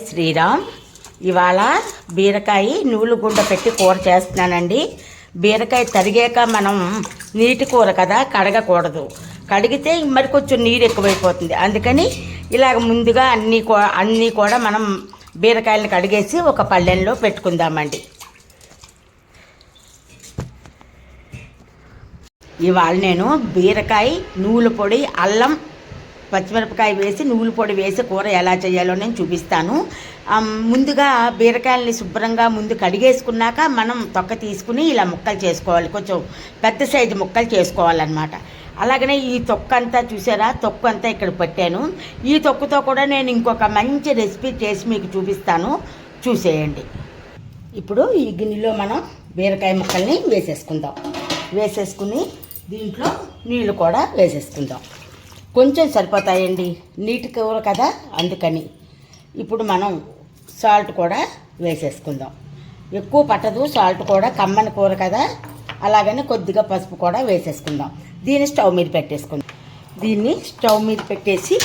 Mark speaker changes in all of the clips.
Speaker 1: శ్రీరామ్, ఇవాళ బీరకాయ నూలు గుండ పెట్టి కూర చేస్తున్నానండి. బీరకాయ తరిగాక మనం నీటి కూర కదా, కడగకూడదు. కడిగితే మరి కొంచెం నీరు ఎక్కువైపోతుంది. అందుకని ఇలాగ ముందుగా అన్నీ కూడా మనం బీరకాయలను కడిగేసి ఒక పళ్ళెంలో పెట్టుకుందామండి. ఇవాళ నేను బీరకాయ నూలు పొడి, అల్లం, పచ్చిమిరపకాయ వేసి నూలు పొడి వేసి కూర ఎలా చేయాలో నేను చూపిస్తాను. ముందుగా బీరకాయలని శుభ్రంగా ముందు కడిగేసుకున్నాక మనం తొక్క తీసుకుని ఇలా ముక్కలు చేసుకోవాలి. కొంచెం పెద్ద సైజు ముక్కలు చేసుకోవాలన్నమాట. అలాగనే ఈ తొక్క అంతా చూసారా, తొక్కు అంతా ఇక్కడ పెట్టాను. ఈ తొక్కుతో కూడా నేను ఇంకొక మంచి రెసిపీ చేసి మీకు చూపిస్తాను, చూసేయండి. ఇప్పుడు ఈ గిన్నెలో మనం బీరకాయ ముక్కల్ని వేసేసుకుని దీంట్లో నీళ్ళు కూడా వేసేసుకుందాం. కొంచెం సరిపోతాయండి, నీటి కూర కదా, అందుకని. ఇప్పుడు మనం సాల్ట్ కూడా వేసేసుకుందాం. ఎక్కువ పట్టదు సాల్ట్ కూడా, కమ్మని కూర కదా, అలాగని కొద్దిగా పసుపు కూడా వేసేసుకుందాం. దీన్ని స్టవ్ మీద పెట్టేసి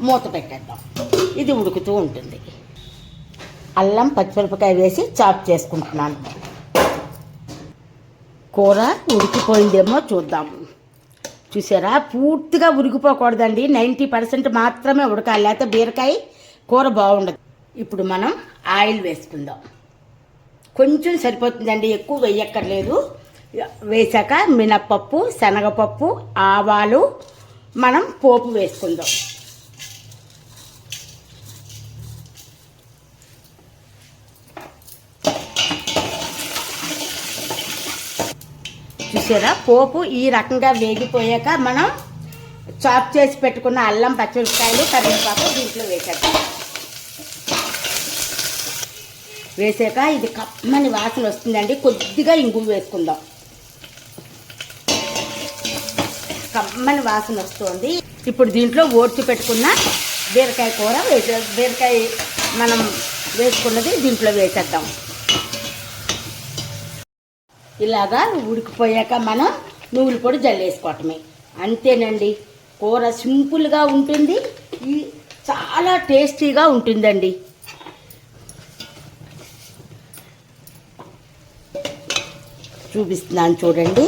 Speaker 1: మూత పెట్టేద్దాం. ఇది ఉడుకుతూ ఉంటుంది. అల్లం, పచ్చిమిరపకాయ వేసి చాప్ చేసుకుంటున్నాను. కూర ఉడికిపోయిందేమో చూద్దాము. చూసారా, పూర్తిగా ఉడికిపోకూడదండి, 90% మాత్రమే ఉడకాలి, లేకపోతే బీరకాయ కూర బాగుండదు. ఇప్పుడు మనం ఆయిల్ వేసుకుందాం. కొంచెం సరిపోతుందండి, ఎక్కువ వేయక్కర్లేదు. వేసాక మినప్పప్పు, శనగపప్పు, ఆవాలు మనం పోపు వేసుకుందాం. చూసారా, పోపు ఈ రకంగా వేగిపోయాక మనం చాప్ చేసి పెట్టుకున్న అల్లం, పచ్చిమిరపకాయలు, కరివేపాకు దీంట్లో వేసాక ఇది కమ్మని వాసన వస్తుందండి. కొద్దిగా ఇంగువ వేసుకుందాం. కమ్మని వాసన వస్తుంది. ఇప్పుడు దీంట్లో ఓడ్చి పెట్టుకున్న బీరకాయ కూర బీరకాయ మనం వేసుకున్నది దీంట్లో వేసేద్దాం. ఇలాగా ఉడికిపోయాక మనం నువ్వుల పొడి జల్లేసుకోవటమే, అంతేనండి. కూర సింపుల్గా ఉంటుంది, చాలా టేస్టీగా ఉంటుందండి. చూపిస్తున్నాను చూడండి,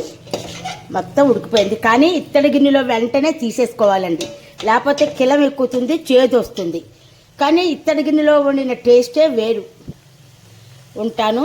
Speaker 1: మొత్తం ఉడికిపోయింది. కానీ ఇత్తడి గిన్నెలో వెంటనే తీసేసుకోవాలండి, లేకపోతే కిలం ఎక్కుతుంది, చేదు వస్తుంది. కానీ ఇత్తడి గిన్నెలో వండిన టేస్టే వేరు. ఉంటాను.